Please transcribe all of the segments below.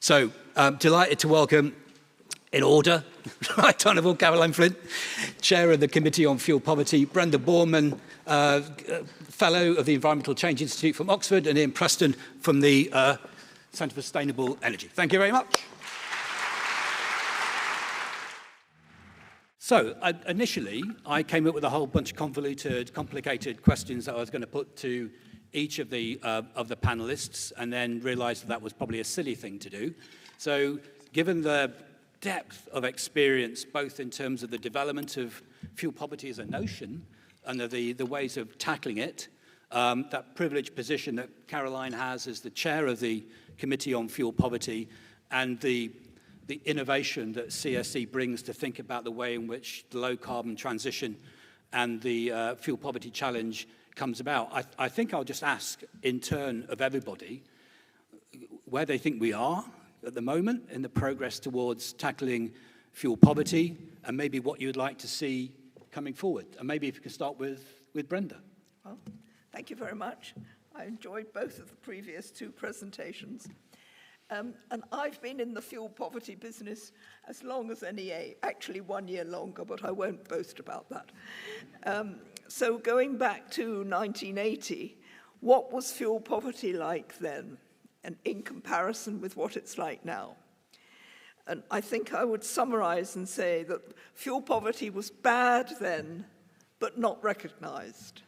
So, delighted to welcome, in order, right, Hon Caroline Flint, Chair of the Committee on Fuel Poverty, Brenda Boardman, Fellow of the Environmental Change Institute from Oxford, and Ian Preston from the Centre for Sustainable Energy. Thank you very much. So, initially, I came up with a whole bunch of convoluted, complicated questions that I was going to put to each of the panelists, and then realized that was probably a silly thing to do. So, given the depth of experience, both in terms of the development of fuel poverty as a notion and the ways of tackling it, that privileged position that Caroline has as the chair of the Committee on Fuel Poverty, and the innovation that CSE brings to think about the way in which the low-carbon transition and the fuel poverty challenge comes about. I think I'll just ask, in turn, of everybody, where they think we are at the moment in the progress towards tackling fuel poverty, and maybe what you'd like to see coming forward. And maybe if you could start with Brenda. Well, thank you very much. I enjoyed both of the previous two presentations. And I've been in the fuel poverty business as long as NEA, actually 1 year longer, but I won't boast about that. So going back to 1980, what was fuel poverty like then, and in comparison with what it's like now? And I think I would summarize and say that fuel poverty was bad then, but not recognized.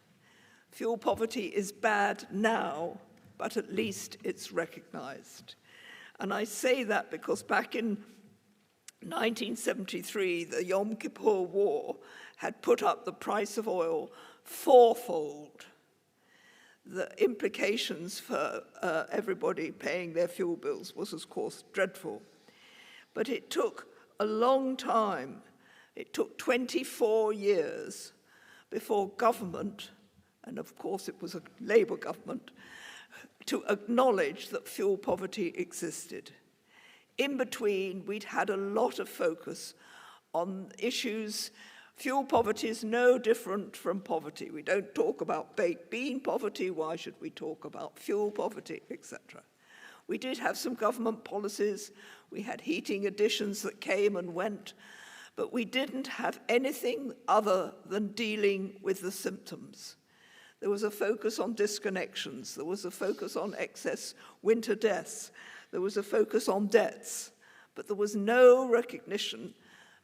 Fuel poverty is bad now, but at least it's recognized. And I say that because back in 1973, the Yom Kippur War had put up the price of oil fourfold. The implications for everybody paying their fuel bills was, of course, dreadful. But it took a long time. It took 24 years before government, and of course it was a Labour government, to acknowledge that fuel poverty existed. In between, we'd had a lot of focus on issues. Fuel poverty is no different from poverty. We don't talk about baked bean poverty. Why should we talk about fuel poverty, etc.? We did have some government policies. We had heating additions that came and went, but we didn't have anything other than dealing with the symptoms. There was a focus on disconnections. There was a focus on excess winter deaths. There was a focus on debts. But there was no recognition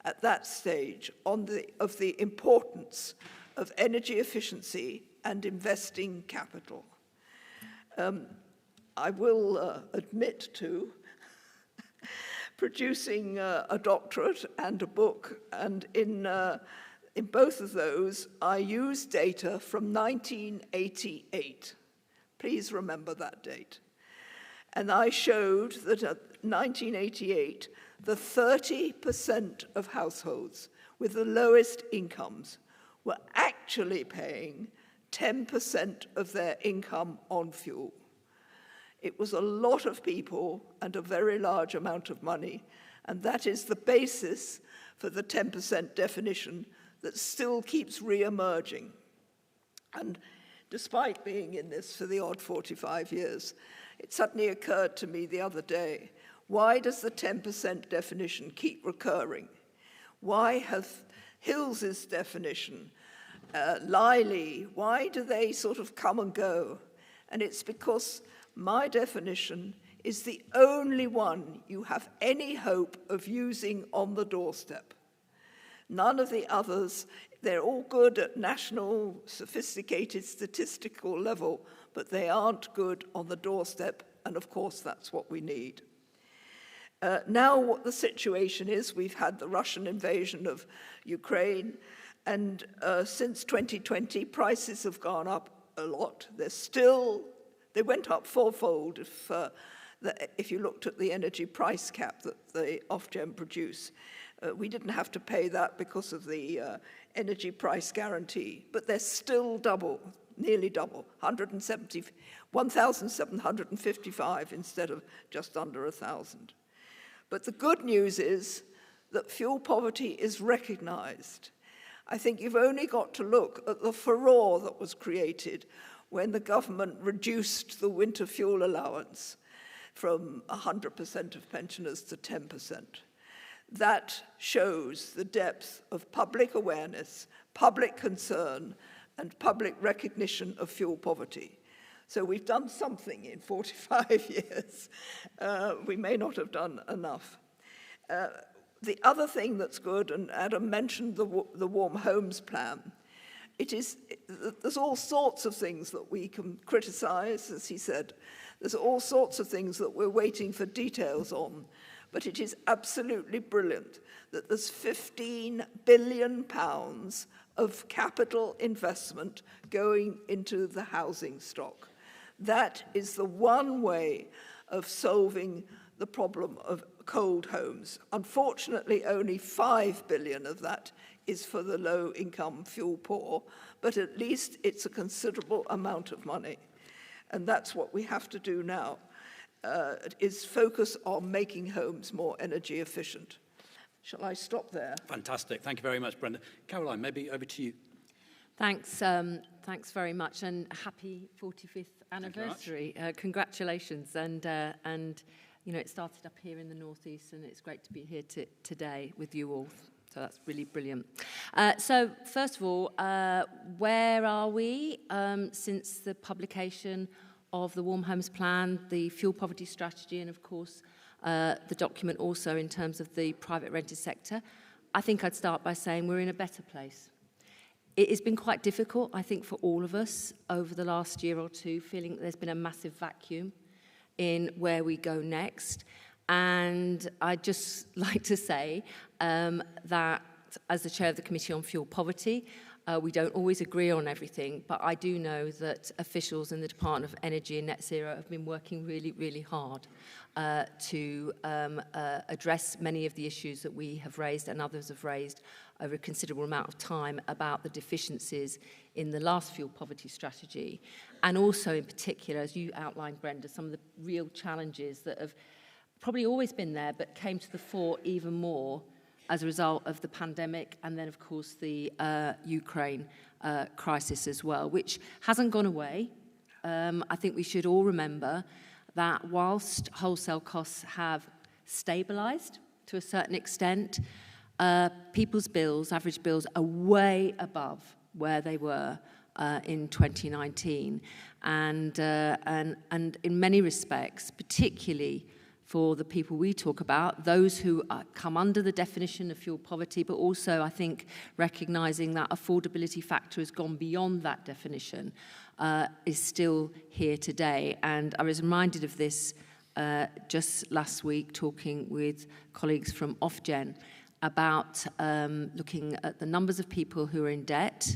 at that stage of the importance of energy efficiency and investing capital. I will admit to producing a doctorate and a book, and in both of those, I used data from 1988. Please remember that date. And I showed that at 1988, the 30% of households with the lowest incomes were actually paying 10% of their income on fuel. It was a lot of people and a very large amount of money, and that is the basis for the 10% definition that still keeps re-emerging. And despite being in this for the odd 45 years, it suddenly occurred to me the other day, why does the 10% definition keep recurring? Why have Hills's definition, Liley, why do they sort of come and go? And it's because my definition is the only one you have any hope of using on the doorstep. None of the others, they're all good at national, sophisticated statistical level, but they aren't good on the doorstep, and of course that's what we need. Now what the situation is, we've had the Russian invasion of Ukraine, and since 2020, prices have gone up a lot. They went up fourfold if you looked at the energy price cap that the Ofgem produce. We didn't have to pay that because of the energy price guarantee, but they're still double, nearly double, 1,755 instead of just under 1,000. But the good news is that fuel poverty is recognized. I think you've only got to look at the furore that was created when the government reduced the winter fuel allowance from 100% of pensioners to 10%. That shows the depth of public awareness, public concern, and public recognition of fuel poverty. So we've done something in 45 years. We may not have done enough. The other thing that's good, and Adam mentioned the Warm Homes Plan, there's all sorts of things that we can criticize, as he said. There's all sorts of things that we're waiting for details on. But it is absolutely brilliant that there's £15 billion of capital investment going into the housing stock. That is the one way of solving the problem of cold homes. Unfortunately, only 5 billion of that is for the low-income fuel poor, but at least it's a considerable amount of money. And that's what we have to do now, is focus on making homes more energy efficient. Shall I stop there? Fantastic. Thank you very much, Brenda. Caroline, maybe over to you. Thanks thanks very much, and happy 45th anniversary. Congratulations. And you know, it started up here in the Northeast, and it's great to be here today with you all. So that's really brilliant. So first of all, where are we since the publication of the Warm Homes Plan, the fuel poverty strategy, and of course the document also in terms of the private rented sector? I think I'd start by saying we're in a better place. It has been quite difficult, I think, for all of us over the last year or two, feeling that there's been a massive vacuum in where we go next. And I'd just like to say that as the chair of the Committee on Fuel Poverty, we don't always agree on everything, but I do know that officials in the Department of Energy and Net Zero have been working really, really hard to address many of the issues that we have raised and others have raised over a considerable amount of time about the deficiencies in the last fuel poverty strategy. And also in particular, as you outlined, Brenda, some of the real challenges that have probably always been there, but came to the fore even more as a result of the pandemic and then, of course, the Ukraine crisis as well, which hasn't gone away. I think we should all remember that whilst wholesale costs have stabilised to a certain extent, people's bills, average bills, are way above where they were in 2019. And in many respects, particularly for the people we talk about, those who come under the definition of fuel poverty, but also, I think, recognising that affordability factor has gone beyond that definition, is still here today. And I was reminded of this just last week, talking with colleagues from Ofgem about looking at the numbers of people who are in debt,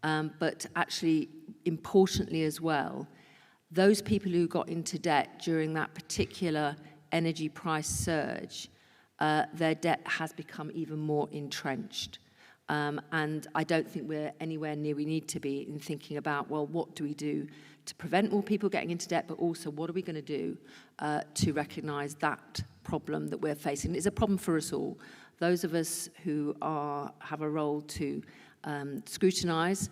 but actually, importantly as well, those people who got into debt during that particular energy price surge, their debt has become even more entrenched. And I don't think we're anywhere near we need to be in thinking about, well, what do we do to prevent more people getting into debt, but also what are we going to do to recognise that problem that we're facing? It's a problem for us all. Those of us who have a role to scrutinise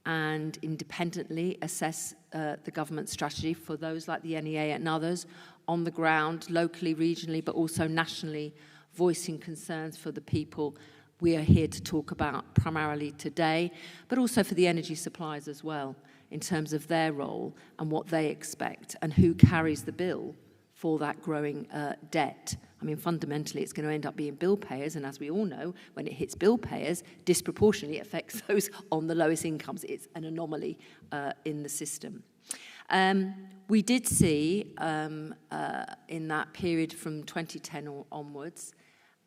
and independently assess the government strategy, for those like the NEA and others on the ground, locally, regionally, but also nationally, voicing concerns for the people we are here to talk about primarily today, but also for the energy suppliers as well, in terms of their role and what they expect and who carries the bill for that growing debt. I mean, fundamentally, it's going to end up being bill payers, and as we all know, when it hits bill payers, disproportionately affects those on the lowest incomes. It's an anomaly in the system. We did see in that period from 2010 onwards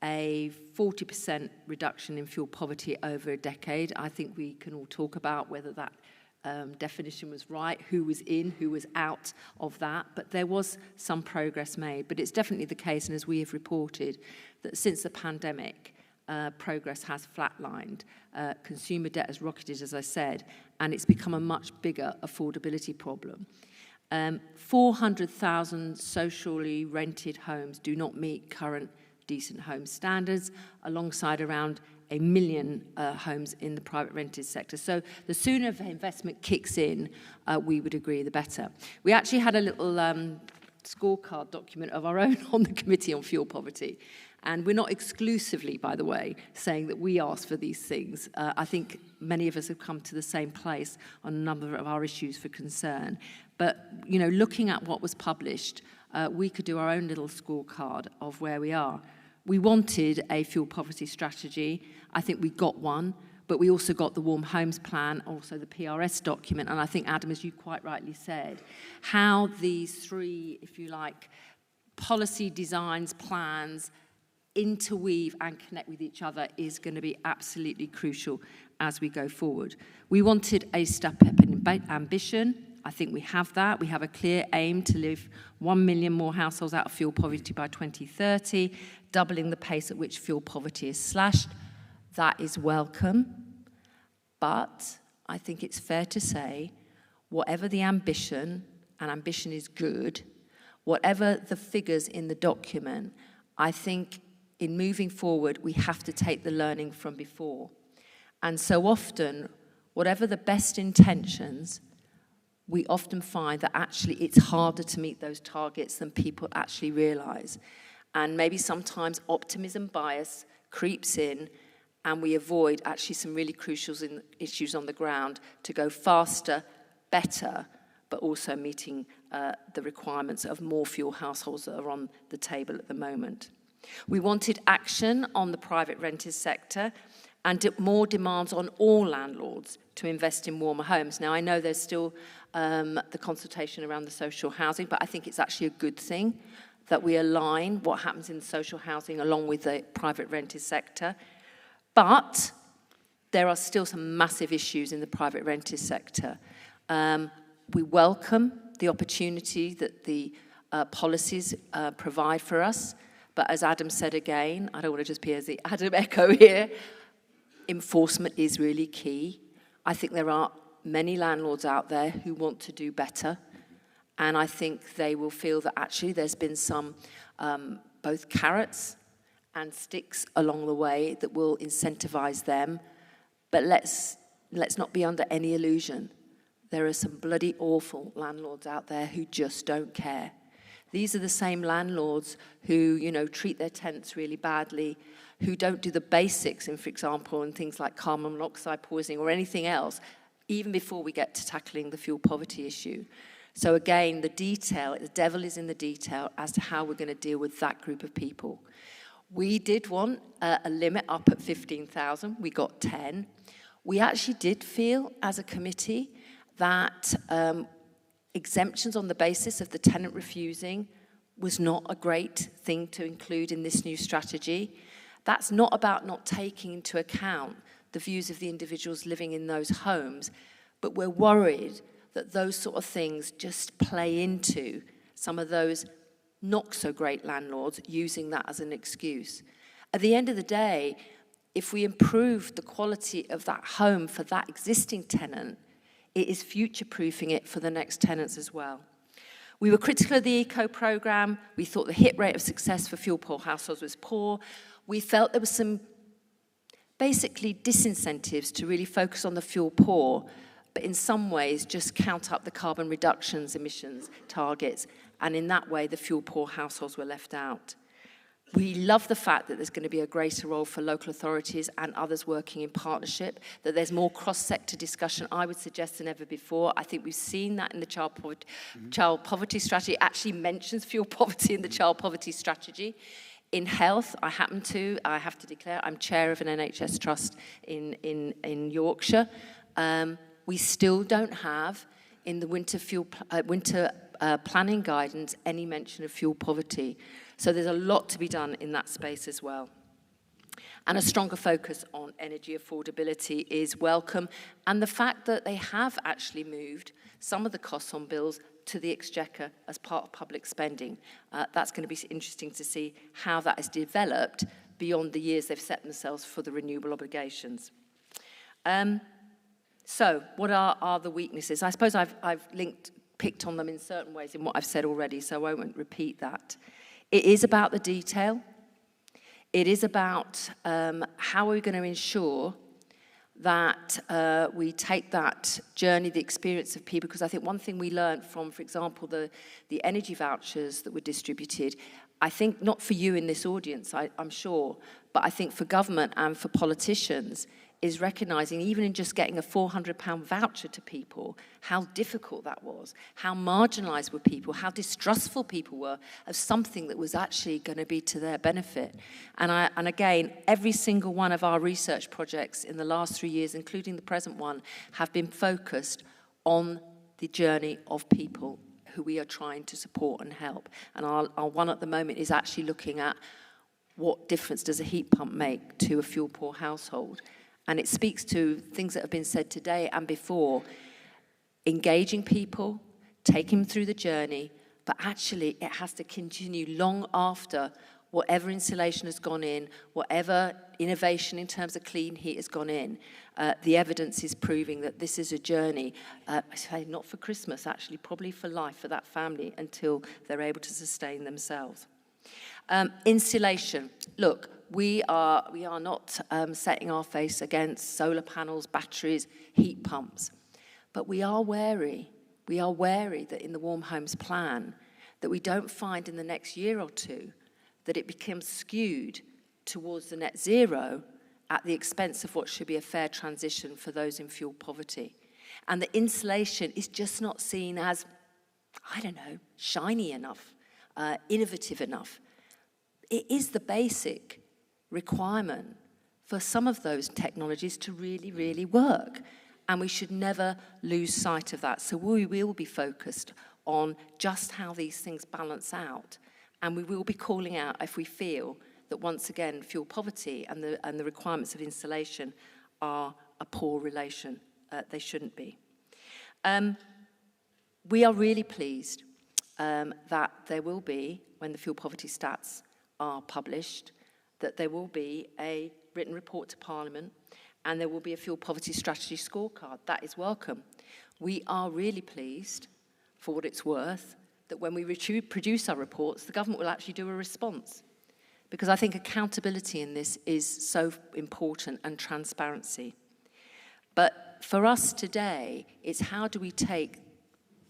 a 40% reduction in fuel poverty over a decade. I think we can all talk about whether that definition was right, who was in, who was out of that, but there was some progress made. But it's definitely the case, and as we have reported, that since the pandemic, progress has flatlined. Consumer debt has rocketed, as I said, and it's become a much bigger affordability problem. 400,000 socially rented homes do not meet current decent home standards, alongside around 1 million homes in the private rented sector. So the sooner investment kicks in, we would agree, the better. We actually had a little scorecard document of our own on the Committee on Fuel Poverty. And we're not exclusively, by the way, saying that we ask for these things. I think many of us have come to the same place on a number of our issues for concern. But, you know, looking at what was published, we could do our own little scorecard of where we are. We wanted a fuel poverty strategy. I think we got one, but we also got the Warm Homes Plan, also the PRS document. And I think, Adam, as you quite rightly said, how these three, if you like, policy designs, plans, interweave and connect with each other is going to be absolutely crucial as we go forward. We wanted a step up in ambition. I think we have that. We have a clear aim to live 1 million more households out of fuel poverty by 2030, doubling the pace at which fuel poverty is slashed. That is welcome. But I think it's fair to say, whatever the ambition, and ambition is good, whatever the figures in the document, I think in moving forward, we have to take the learning from before. And so often, whatever the best intentions, we often find that actually it's harder to meet those targets than people actually realise. And maybe sometimes optimism bias creeps in and we avoid actually some really crucial issues on the ground to go faster, better, but also meeting the requirements of more fuel households that are on the table at the moment. We wanted action on the private renters sector and more demands on all landlords to invest in warmer homes. Now, I know there's still the consultation around the social housing, but I think it's actually a good thing that we align what happens in the social housing along with the private renters sector. But there are still some massive issues in the private renters sector. We welcome the opportunity that the policies provide for us, but as Adam said again, I don't want to just be as the Adam echo here, enforcement is really key. I think there are many landlords out there who want to do better, and I think they will feel that actually there's been some both carrots and sticks along the way that will incentivize them. But let's not be under any illusion. There are some bloody awful landlords out there who just don't care. These are the same landlords who, you know, treat their tenants really badly, who don't do the basics, in, for example, in things like carbon monoxide poisoning or anything else, even before we get to tackling the fuel poverty issue. So again, the devil is in the detail as to how we're going to deal with that group of people. We did want a limit up at 15,000. We got 10. We actually did feel as a committee that exemptions on the basis of the tenant refusing was not a great thing to include in this new strategy. That's not about not taking into account the views of the individuals living in those homes, but we're worried that those sort of things just play into some of those not so great landlords using that as an excuse. At the end of the day, if we improve the quality of that home for that existing tenant, it is future-proofing it for the next tenants as well. We were critical of the eco programme. We thought the hit rate of success for fuel-poor households was poor. We felt there was some basically disincentives to really focus on the fuel-poor, but in some ways just count up the carbon reductions emissions targets, and in that way the fuel-poor households were left out. We love the fact that there's going to be a greater role for local authorities and others working in partnership, that there's more cross-sector discussion, I would suggest, than ever before. I think we've seen that in the child poverty strategy. It actually mentions fuel poverty in the child poverty strategy. In health, I have to declare, I'm chair of an NHS trust in Yorkshire. We still don't have, in the winter planning guidance, any mention of fuel poverty. So there's a lot to be done in that space as well. And a stronger focus on energy affordability is welcome. And the fact that they have actually moved some of the costs on bills to the exchequer as part of public spending. That's going to be interesting to see how that is developed beyond the years they've set themselves for the renewable obligations. So what are the weaknesses? I suppose I've picked on them in certain ways in what I've said already, so I won't repeat that. It is about the detail. It is about how are we going to ensure that we take that journey, the experience of people, because I think one thing we learned from, for example, the energy vouchers that were distributed, I think not for you in this audience, I'm sure, but I think for government and for politicians, is recognising, even in just getting a £400 voucher to people, how difficult that was, how marginalised were people, how distrustful people were of something that was actually going to be to their benefit. And again, every single one of our research projects in the last 3 years, including the present one, have been focused on the journey of people who we are trying to support and help. And our one at the moment is actually looking at what difference does a heat pump make to a fuel-poor household. And it speaks to things that have been said today and before, engaging people, taking them through the journey, but actually it has to continue long after whatever insulation has gone in, whatever innovation in terms of clean heat has gone in. The evidence is proving that this is a journey, I say not for Christmas, actually, probably for life, for that family, until they're able to sustain themselves. Insulation. Look, we are not setting our face against solar panels, batteries, heat pumps. But we are wary that in the Warm Homes Plan, that we don't find in the next year or two that it becomes skewed towards the net zero at the expense of what should be a fair transition for those in fuel poverty. And the insulation is just not seen as, I don't know, shiny enough, innovative enough. It is the basic requirement for some of those technologies to really, really work. And we should never lose sight of that. So we will be focused on just how these things balance out. And we will be calling out if we feel that, once again, fuel poverty and the requirements of insulation are a poor relation. They shouldn't be. We are really pleased that there will be, when the fuel poverty stats are published, that there will be a written report to Parliament and there will be a fuel poverty strategy scorecard. That is welcome. We are really pleased, for what it's worth, that when we produce our reports, the government will actually do a response. Because I think accountability in this is so important, and transparency. But for us today, it's how do we take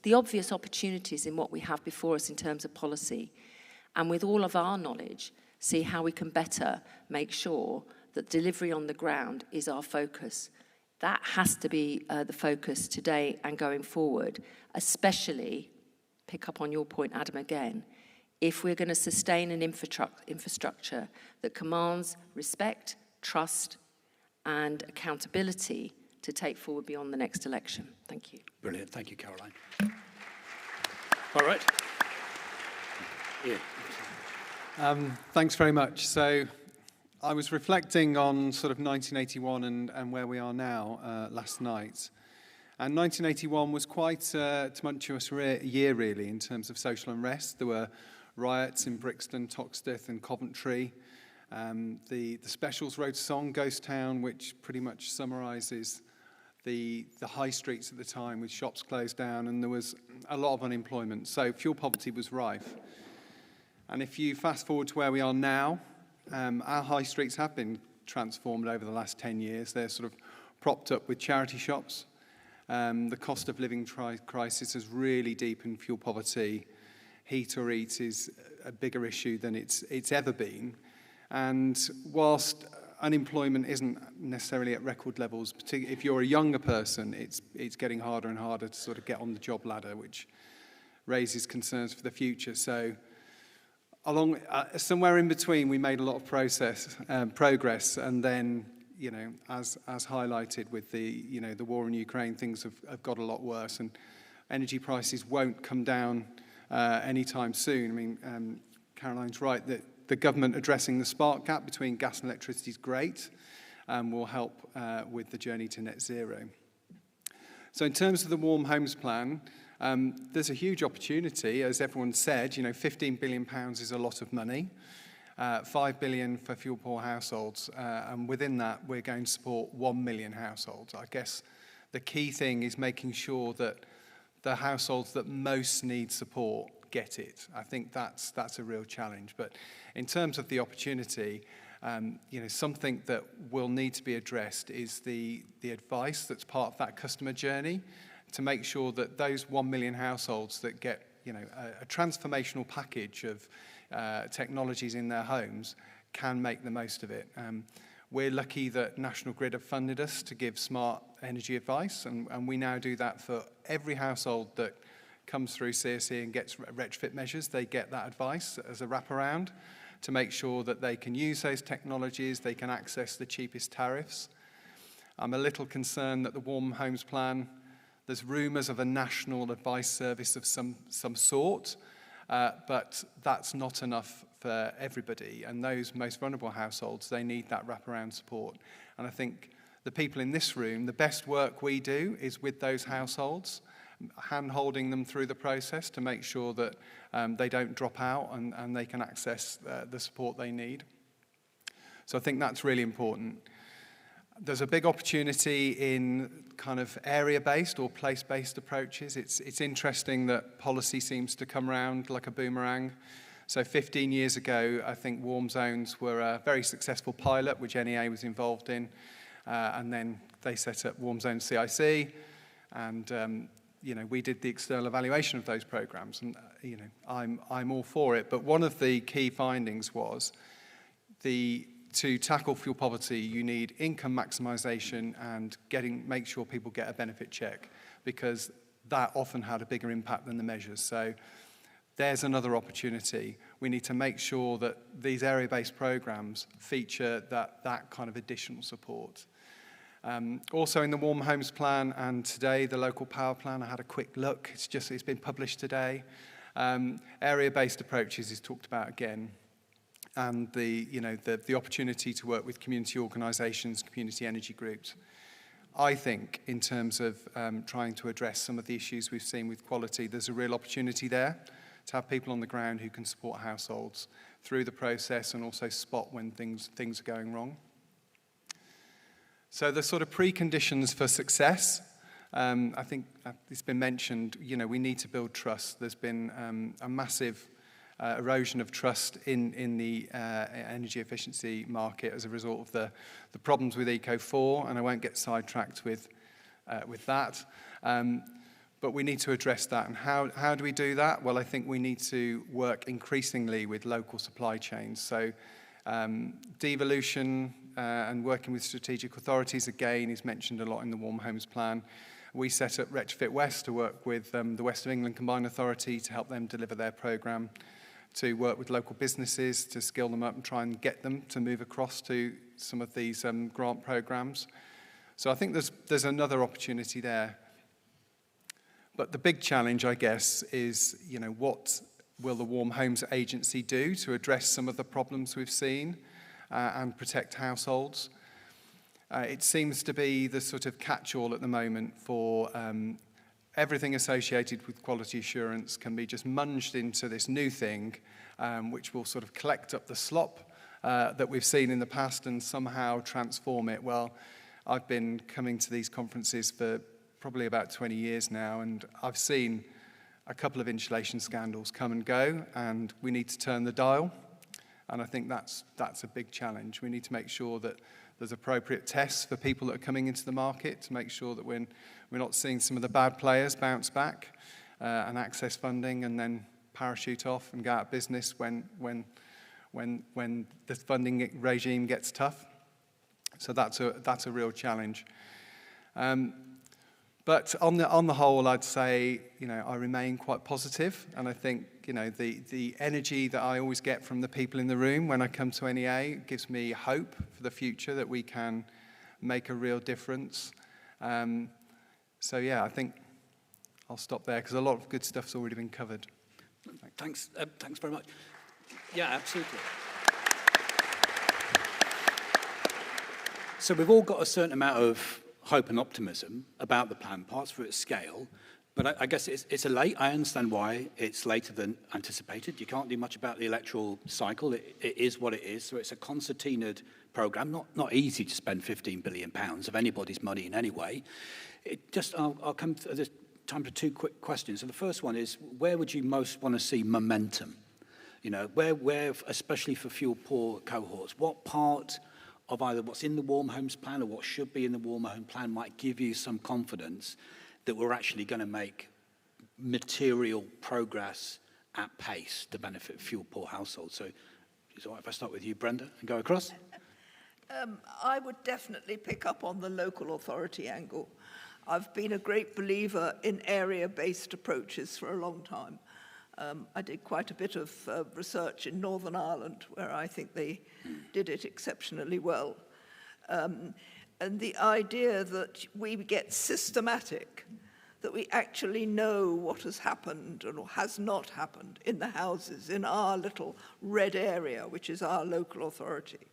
the obvious opportunities in what we have before us in terms of policy, and with all of our knowledge, see how we can better make sure that delivery on the ground is our focus. That has to be the focus today and going forward, especially, pick up on your point, Adam, again, if we're going to sustain an infrastructure that commands respect, trust, and accountability to take forward beyond the next election. Thank you. Brilliant. Thank you, Caroline. All right. Yeah. Thanks very much. So I was reflecting on sort of 1981 and where we are now last night. And 1981 was quite a tumultuous year, really, in terms of social unrest. There were riots in Brixton, Toxteth and Coventry. The Specials wrote a song, Ghost Town, which pretty much summarises the high streets at the time with shops closed down, and there was a lot of unemployment. So fuel poverty was rife. And if you fast forward to where we are now, our high streets have been transformed over the last 10 years. They're sort of propped up with charity shops. The cost of living crisis has really deepened fuel poverty. Heat or eat is a bigger issue than it's ever been. And whilst unemployment isn't necessarily at record levels, particularly if you're a younger person, it's getting harder and harder to sort of get on the job ladder, which raises concerns for the future. So somewhere in between, we made a lot of progress, and then, you know, as highlighted with the war in Ukraine, things have got a lot worse, and energy prices won't come down anytime soon. I mean, Caroline's right that the government addressing the spark gap between gas and electricity is great and will help with the journey to net zero. So in terms of the Warm Homes Plan, there's a huge opportunity. As everyone said, you know, £15 billion is a lot of money. 5 billion for fuel-poor households, and within that, we're going to support 1 million households. I guess the key thing is making sure that the households that most need support get it. I think that's a real challenge. But in terms of the opportunity, Something that will need to be addressed is the advice that's part of that customer journey, to make sure that those 1 million households that get a transformational package of technologies in their homes can make the most of it. We're lucky that National Grid have funded us to give smart energy advice, and we now do that for every household that comes through CSE and gets retrofit measures. They get that advice as a wraparound to make sure that they can use those technologies, they can access the cheapest tariffs. I'm a little concerned that the Warm Homes Plan, there's rumours of a national advice service of some sort, but that's not enough for everybody. And those most vulnerable households, they need that wraparound support. And I think the people in this room, the best work we do is with those households, hand-holding them through the process to make sure that they don't drop out and they can access the support they need. So I think that's really important. There's a big opportunity in kind of area-based or place-based approaches. It's interesting that policy seems to come around like a boomerang. So 15 years ago, I think warm zones were a very successful pilot, which NEA was involved in. And then they set up Warm Zone CIC, and we did the external evaluation of those programs, and I'm all for it. But one of the key findings was to tackle fuel poverty, you need income maximisation and make sure people get a benefit check, because that often had a bigger impact than the measures. So there's another opportunity. We need to make sure that these area-based programs feature that kind of additional support. Also in the Warm Homes Plan and today the Local Power Plan, I had a quick look. It's been published today. Area-based approaches is talked about again, and the opportunity to work with community organisations, community energy groups. I think in terms of trying to address some of the issues we've seen with quality, there's a real opportunity there to have people on the ground who can support households through the process and also spot when things are going wrong. So the sort of preconditions for success, I think it's been mentioned, we need to build trust. There's been a massive erosion of trust in the energy efficiency market as a result of the problems with Eco4, and I won't get sidetracked with that. But we need to address that. And how do we do that? Well, I think we need to work increasingly with local supply chains. So devolution and working with strategic authorities, again, is mentioned a lot in the Warm Homes Plan. We set up Retrofit West to work with the West of England Combined Authority to help them deliver their programme, to work with local businesses, to skill them up and try and get them to move across to some of these grant programmes. So I think there's another opportunity there. But the big challenge, I guess, is, what will the Warm Homes Agency do to address some of the problems we've seen and protect households? It seems to be the sort of catch-all at the moment for everything associated with quality assurance can be just munged into this new thing, which will sort of collect up the slop that we've seen in the past and somehow transform it. Well, I've been coming to these conferences for probably about 20 years now, and I've seen a couple of insulation scandals come and go, and we need to turn the dial. And I think that's a big challenge. We need to make sure that there's appropriate tests for people that are coming into the market to make sure that we're not seeing some of the bad players bounce back and access funding and then parachute off and go out of business when the funding regime gets tough. So that's a real challenge. But on the whole, I'd say, I remain quite positive, and I think, the energy that I always get from the people in the room when I come to NEA gives me hope for the future that we can make a real difference. So yeah, I think I'll stop there because a lot of good stuff's already been covered. Thanks very much. Yeah, absolutely. So we've all got a certain amount of hope and optimism about the plan, parts for its scale, but I guess it's late. I understand why it's later than anticipated. You can't do much about the electoral cycle. It is what it is. So it's a concertinaed programme, not easy to spend £15 billion of anybody's money in any way. I'll come to this time for two quick questions. So the first one is, where would you most want to see momentum? You know, where especially for fuel-poor cohorts, what part of either what's in the Warm Homes Plan or what should be in the Warm Home Plan might give you some confidence that we're actually going to make material progress at pace to benefit fuel-poor households? So, is it all right if I start with you, Brenda, and go across? I would definitely pick up on the local authority angle. I've been a great believer in area-based approaches for a long time. I did quite a bit of research in Northern Ireland, where I think they did it exceptionally well. And the idea that we get systematic, that we actually know what has happened or has not happened in the houses in our little red area, which is our local authority.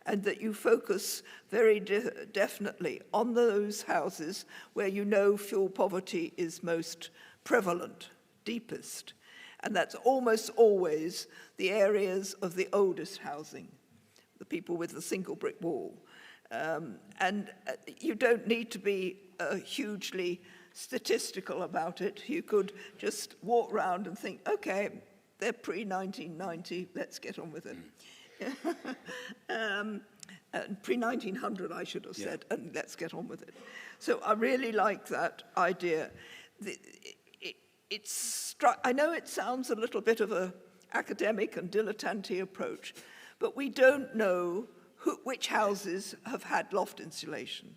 And that you focus very definitely on those houses where you know fuel poverty is most prevalent, deepest. And that's almost always the areas of the oldest housing, the people with the single brick wall. And you don't need to be hugely statistical about it. You could just walk around and think, okay, they're pre-1990, let's get on with it. Pre-1900, I should have said, and let's get on with it. So I really like that idea. I know it sounds a little bit of an academic and dilettante approach, but we don't know which houses have had loft insulation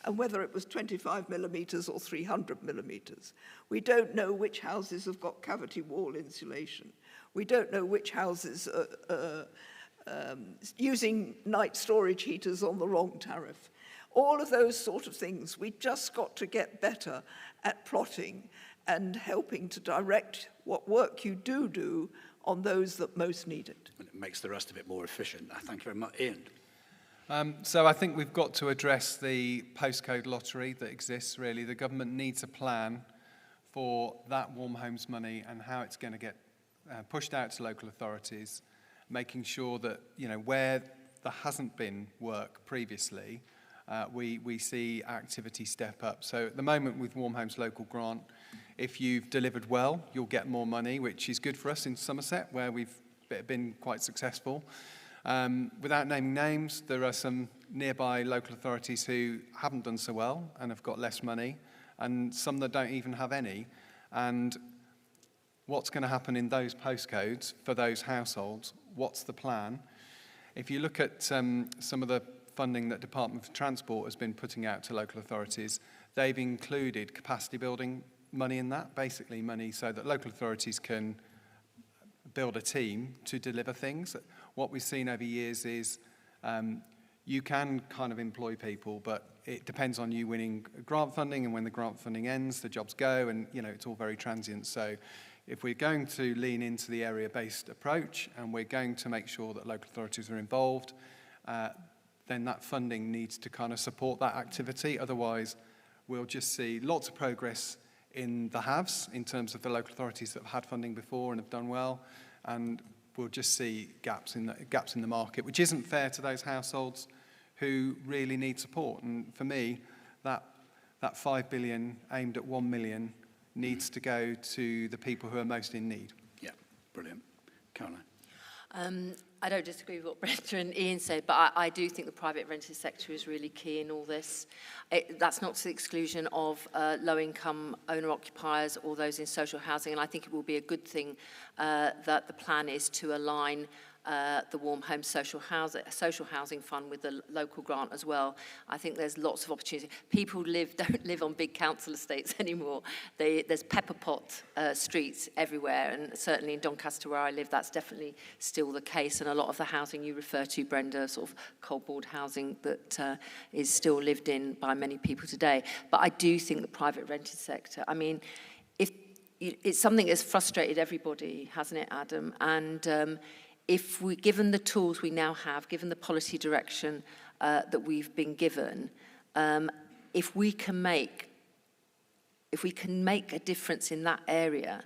and whether it was 25 millimetres or 300 millimetres. We don't know which houses have got cavity wall insulation. We don't know which houses are using night storage heaters on the wrong tariff. All of those sort of things, we've just got to get better at plotting and helping to direct what work you do on those that most need it. And it makes the rest of it more efficient. Thank you very much. Ian? So I think we've got to address the postcode lottery that exists, really. The government needs a plan for that warm homes money and how it's going to get pushed out to local authorities, making sure that, you know, where there hasn't been work previously, we see activity step up. So at the moment with Warm Homes Local Grant, if you've delivered well, you'll get more money, which is good for us in Somerset, where we've been quite successful. Without naming names, there are some nearby local authorities who haven't done so well and have got less money, and some that don't even have any. And what's going to happen in those postcodes for those households? What's the plan? If you look at some of the funding that Department for Transport has been putting out to local authorities, they've included capacity building money in that, basically money so that local authorities can build a team to deliver things. What we've seen over years is you can kind of employ people, but it depends on you winning grant funding, and when the grant funding ends, the jobs go, and you know it's all very transient. So if we're going to lean into the area-based approach and we're going to make sure that local authorities are involved, then that funding needs to kind of support that activity. Otherwise, we'll just see lots of progress in the haves in terms of the local authorities that have had funding before and have done well, and we'll just see gaps in the market, which isn't fair to those households who really need support. And for me, that 5 billion aimed at 1 million needs to go to the people who are most in need. Yeah, brilliant. Caroline? I don't disagree with what Brenda and Ian said, but I do think the private rented sector is really key in all this. That's not to the exclusion of low-income owner-occupiers or those in social housing, and I think it will be a good thing that the plan is to align the Warm Homes Social Housing Fund with the local grant as well. I think there's lots of opportunity. People don't live on big council estates anymore. There's pepper pot streets everywhere, and certainly in Doncaster where I live, that's definitely still the case. And a lot of the housing you refer to, Brenda, sort of coldboard housing that is still lived in by many people today. But I do think the private rented sector, I mean, it's something that's frustrated everybody, hasn't it, Adam? And if we, given the tools we now have, given the policy direction that we've been given, if we can make a difference in that area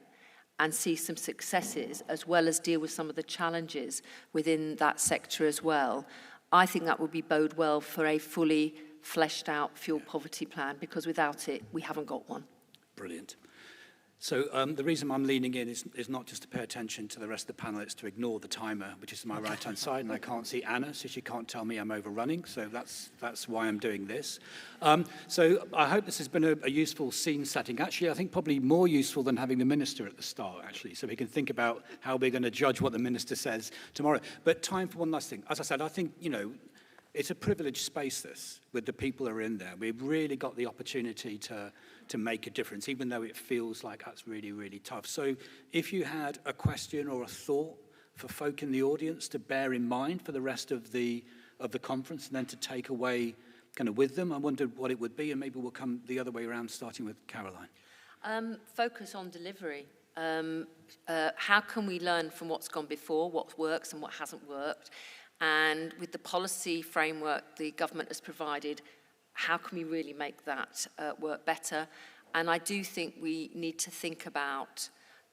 and see some successes, as well as deal with some of the challenges within that sector as well, I think that would bode well for a fully fleshed out fuel poverty plan, because without it, we haven't got one. Brilliant. So the reason I'm leaning in is not just to pay attention to the rest of the panel, it's to ignore the timer, which is to my right-hand side, and I can't see Anna, so she can't tell me I'm overrunning, so that's why I'm doing this. So I hope this has been a useful scene setting. Actually, I think probably more useful than having the minister at the start, actually, so we can think about how we're going to judge what the minister says tomorrow. But time for one last thing. As I said, I think, it's a privileged space, this, with the people who are in there. We've really got the opportunity to make a difference, even though it feels like that's really, really tough. So if you had a question or a thought for folk in the audience to bear in mind for the rest of the conference and then to take away kind of with them, I wondered what it would be, and maybe we'll come the other way around, starting with Caroline. Focus on delivery. How can we learn from what's gone before, what works and what hasn't worked? And with the policy framework the government has provided, how can we really make that work better? And I do think we need to think about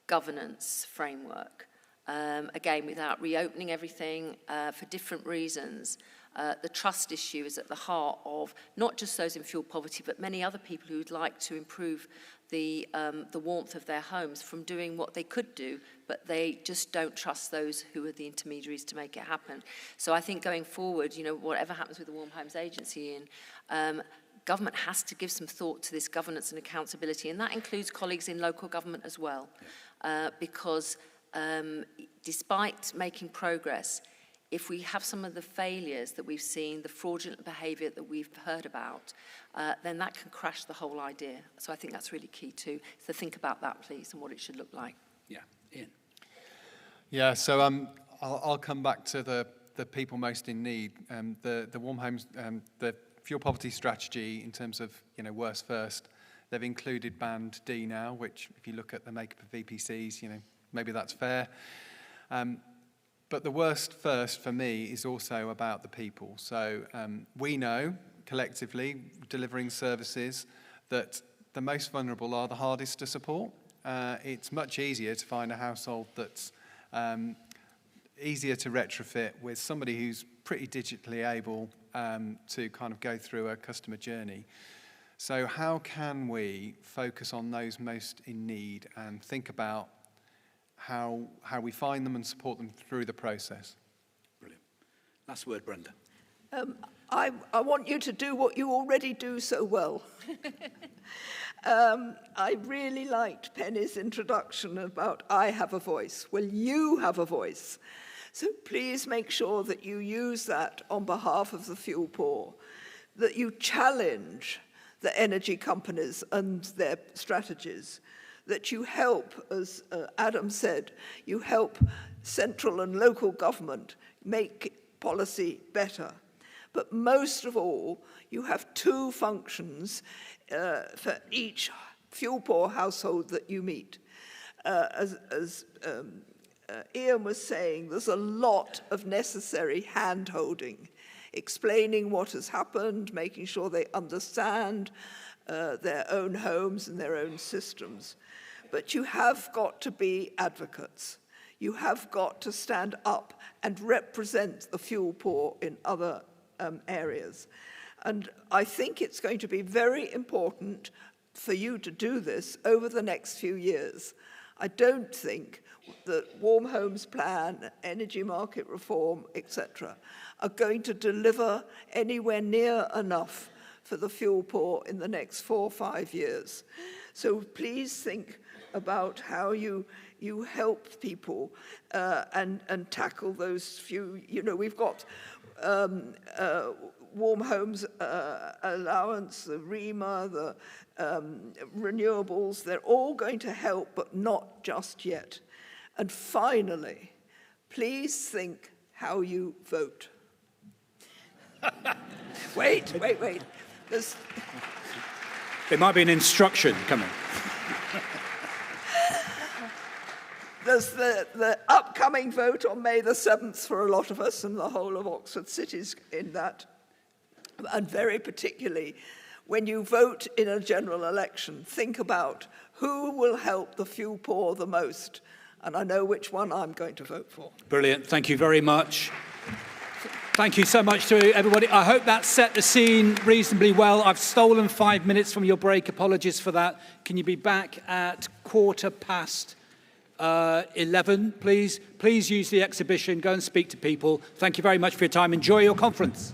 governance framework. Again, without reopening everything for different reasons. The trust issue is at the heart of not just those in fuel poverty, but many other people who would like to improve the warmth of their homes from doing what they could do, but they just don't trust those who are the intermediaries to make it happen. So I think going forward, whatever happens with the Warm Homes Agency, government has to give some thought to this governance and accountability, and that includes colleagues in local government as well, because despite making progress, if we have some of the failures that we've seen, the fraudulent behaviour that we've heard about, then that can crash the whole idea. So I think that's really key too. So think about that, please, and what it should look like. Yeah, Ian. Yeah, so I'll come back to the people most in need. The Warm Homes, the fuel poverty strategy in terms of worst first, they've included Band D now, which if you look at the makeup of VPCs, maybe that's fair. But the worst first for me is also about the people. So we know collectively, delivering services, that the most vulnerable are the hardest to support. It's much easier to find a household that's easier to retrofit with somebody who's pretty digitally able to kind of go through a customer journey. So how can we focus on those most in need and think about how we find them and support them through the process? Brilliant. Last word, Brenda. I want you to do what you already do so well. I really liked Penny's introduction about I have a voice. Well, you have a voice. So please make sure that you use that on behalf of the fuel poor, that you challenge the energy companies and their strategies, that you help, as Adam said, you help central and local government make policy better. But most of all, you have two functions for each fuel-poor household that you meet. As Ian was saying, there's a lot of necessary hand-holding, explaining what has happened, making sure they understand their own homes and their own systems. But you have got to be advocates. You have got to stand up and represent the fuel poor in other areas. And I think it's going to be very important for you to do this over the next few years. I don't think that Warm Homes Plan, energy market reform, etc., are going to deliver anywhere near enough for the fuel poor in the next 4 or 5 years. So please think about how you help people and tackle those few. We've got Warm Homes Allowance, the REMA, the renewables. They're all going to help, but not just yet. And finally, please think how you vote. Wait. There might be an instruction coming. There's the upcoming vote on May the 7th for a lot of us, and the whole of Oxford City's in that. And very particularly, when you vote in a general election, think about who will help the fuel poor the most. And I know which one I'm going to vote for. Brilliant. Thank you very much. Thank you so much to everybody. I hope that set the scene reasonably well. I've stolen 5 minutes from your break. Apologies for that. Can you be back at 11:15, please? Please use the exhibition. Go and speak to people. Thank you very much for your time. Enjoy your conference.